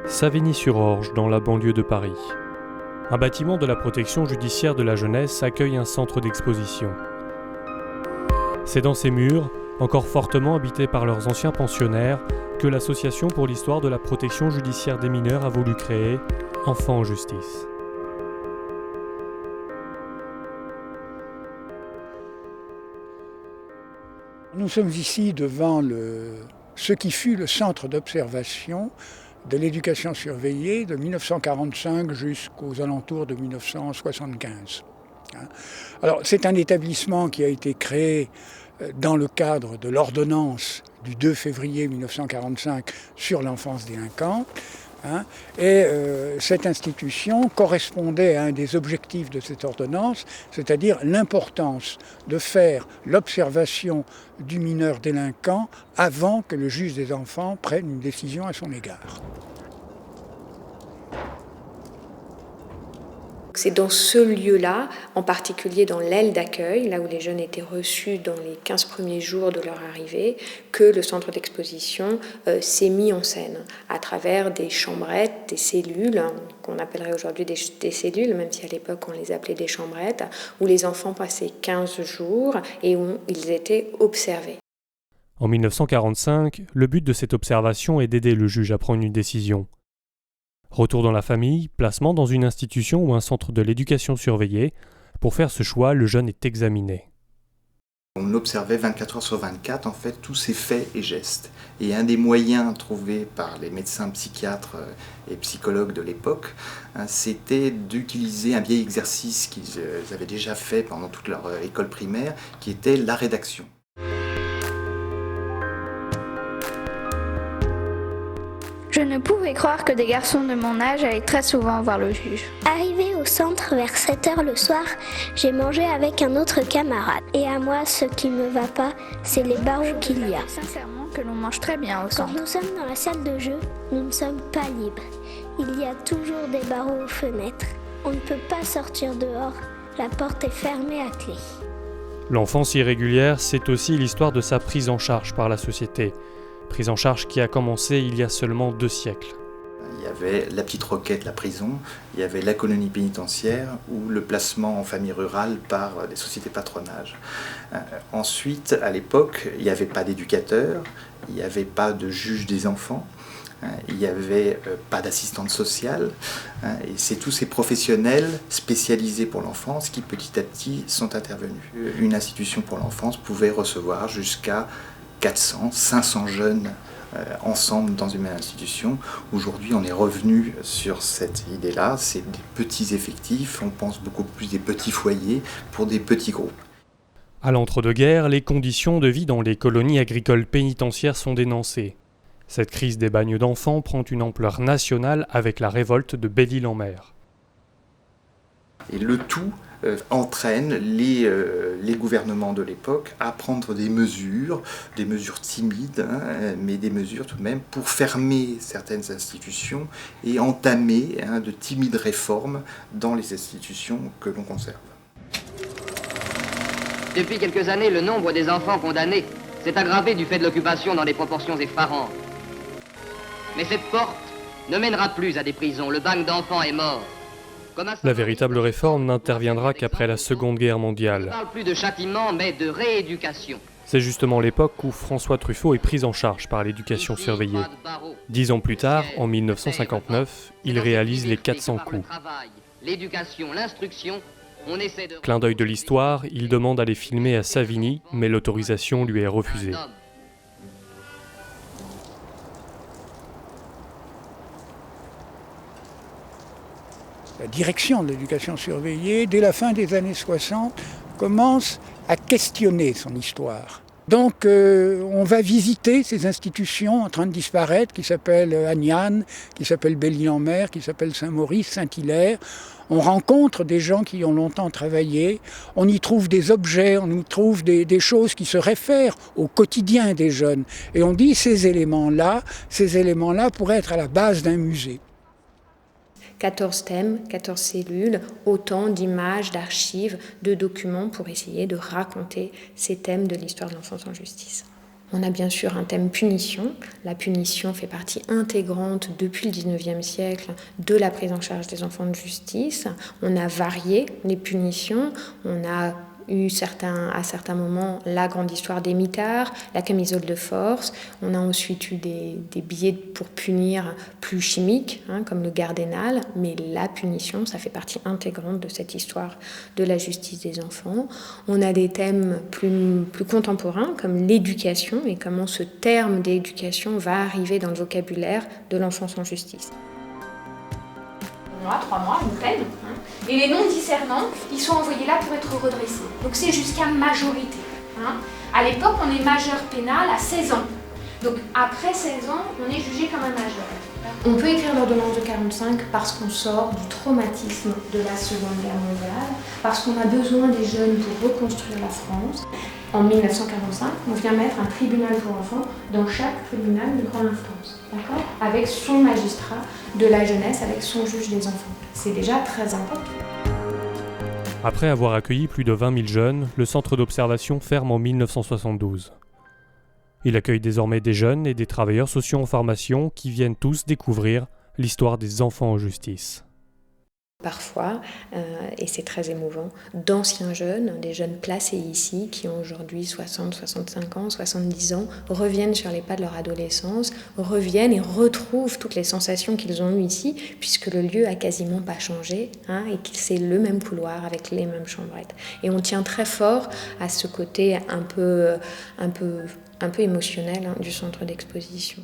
Savigny-sur-Orge, dans la banlieue de Paris. Un bâtiment de la protection judiciaire de la jeunesse accueille un centre d'exposition. C'est dans ces murs, encore fortement habités par leurs anciens pensionnaires, que l'Association pour l'histoire de la protection judiciaire des mineurs a voulu créer Enfants en justice. Nous sommes ici devant ce qui fut le centre d'observation de l'éducation surveillée de 1945 jusqu'aux alentours de 1975. Alors, c'est un établissement qui a été créé dans le cadre de l'ordonnance du 2 février 1945 sur l'enfance délinquante. Et cette institution correspondait à un des objectifs de cette ordonnance, c'est-à-dire l'importance de faire l'observation du mineur délinquant avant que le juge des enfants prenne une décision à son égard. C'est dans ce lieu-là, en particulier dans l'aile d'accueil, là où les jeunes étaient reçus dans les 15 premiers jours de leur arrivée, que le centre d'exposition s'est mis en scène à travers des chambrettes, des cellules, qu'on appellerait aujourd'hui des cellules, même si à l'époque on les appelait des chambrettes, où les enfants passaient 15 jours et où ils étaient observés. En 1945, le but de cette observation est d'aider le juge à prendre une décision. Retour dans la famille, placement dans une institution ou un centre de l'éducation surveillée. Pour faire ce choix, le jeune est examiné. On observait 24 heures sur 24, en fait, tous ces faits et gestes. Et un des moyens trouvés par les médecins psychiatres et psychologues de l'époque, c'était d'utiliser un vieil exercice qu'ils avaient déjà fait pendant toute leur école primaire, qui était la rédaction. Je ne pouvais croire que des garçons de mon âge allaient très souvent voir le juge. Arrivé au centre vers 7h le soir, j'ai mangé avec un autre camarade. Et à moi, ce qui me va pas, c'est les barreaux qu'il y a. Sincèrement que l'on mange très bien au centre. Quand nous sommes dans la salle de jeu, nous ne sommes pas libres. Il y a toujours des barreaux aux fenêtres. On ne peut pas sortir dehors. La porte est fermée à clé. L'enfance irrégulière, c'est aussi l'histoire de sa prise en charge par la société. Prise en charge qui a commencé il y a seulement 2 siècles. Il y avait la petite Roquette, la prison, il y avait la colonie pénitentiaire ou le placement en famille rurale par des sociétés patronage. Ensuite, à l'époque, il n'y avait pas d'éducateur, il n'y avait pas de juge des enfants, il n'y avait pas d'assistante sociale. Et c'est tous ces professionnels spécialisés pour l'enfance qui petit à petit sont intervenus. Une institution pour l'enfance pouvait recevoir jusqu'à 400, 500 jeunes ensemble dans une même institution. Aujourd'hui, on est revenu sur cette idée-là. C'est des petits effectifs, on pense beaucoup plus des petits foyers pour des petits groupes. À l'entre-deux-guerres, les conditions de vie dans les colonies agricoles pénitentiaires sont dénoncées. Cette crise des bagnes d'enfants prend une ampleur nationale avec la révolte de Belle-Île-en-Mer. Et le tout entraîne les gouvernements de l'époque à prendre des mesures timides, mais des mesures tout de même pour fermer certaines institutions et entamer de timides réformes dans les institutions que l'on conserve. Depuis quelques années, le nombre des enfants condamnés s'est aggravé du fait de l'occupation dans des proportions effarantes. Mais cette porte ne mènera plus à des prisons. Le bagne d'enfants est mort. La véritable réforme n'interviendra qu'après la Seconde Guerre mondiale. On ne parle plus de châtiment, mais de rééducation. C'est justement l'époque où François Truffaut est pris en charge par l'éducation surveillée. 10 ans plus tard, en 1959, il réalise les 400 coups. L'éducation, l'instruction, on essaie de... Clin d'œil de l'histoire, il demande à les filmer à Savigny, mais l'autorisation lui est refusée. La direction de l'éducation surveillée, dès la fin des années 60, commence à questionner son histoire. Donc on va visiter ces institutions en train de disparaître, qui s'appellent Agnan, qui s'appellent Belle-Île-en-Mer, qui s'appellent Saint-Maurice, Saint-Hilaire. On rencontre des gens qui y ont longtemps travaillé, on y trouve des objets, on y trouve des choses qui se réfèrent au quotidien des jeunes. Et on dit ces éléments-là pourraient être à la base d'un musée. 14 thèmes, 14 cellules, autant d'images, d'archives, de documents pour essayer de raconter ces thèmes de l'histoire de l'enfance en justice. On a bien sûr un thème punition. La punition fait partie intégrante depuis le XIXe siècle de la prise en charge des enfants de justice. On a varié les punitions. On a eu à certains moments la grande histoire des mitards, la camisole de force. On a ensuite eu des billets pour punir plus chimiques, comme le gardénal, mais la punition, ça fait partie intégrante de cette histoire de la justice des enfants. On a des thèmes plus contemporains, comme l'éducation, et comment ce terme d'éducation va arriver dans le vocabulaire de l'enfance en justice. 3 mois, une peine. Et les non-discernants, ils sont envoyés là pour être redressés. Donc c'est jusqu'à majorité. À l'époque, on est majeur pénal à 16 ans. Donc après 16 ans, on est jugé comme un majeur. On peut écrire l'ordonnance de 45 parce qu'on sort du traumatisme de la Seconde Guerre mondiale, parce qu'on a besoin des jeunes pour reconstruire la France. En 1945, on vient mettre un tribunal pour enfants dans chaque tribunal de grande instance, d'accord ? Avec son magistrat de la jeunesse, avec son juge des enfants. C'est déjà très important. Après avoir accueilli plus de 20 000 jeunes, le centre d'observation ferme en 1972. Il accueille désormais des jeunes et des travailleurs sociaux en formation qui viennent tous découvrir l'histoire des enfants en justice. Parfois, et c'est très émouvant, d'anciens jeunes, des jeunes placés ici, qui ont aujourd'hui 60, 65 ans, 70 ans, reviennent sur les pas de leur adolescence, reviennent et retrouvent toutes les sensations qu'ils ont eues ici, puisque le lieu a quasiment pas changé, et que c'est le même couloir avec les mêmes chambrettes. Et on tient très fort à ce côté un peu émotionnel du centre d'exposition.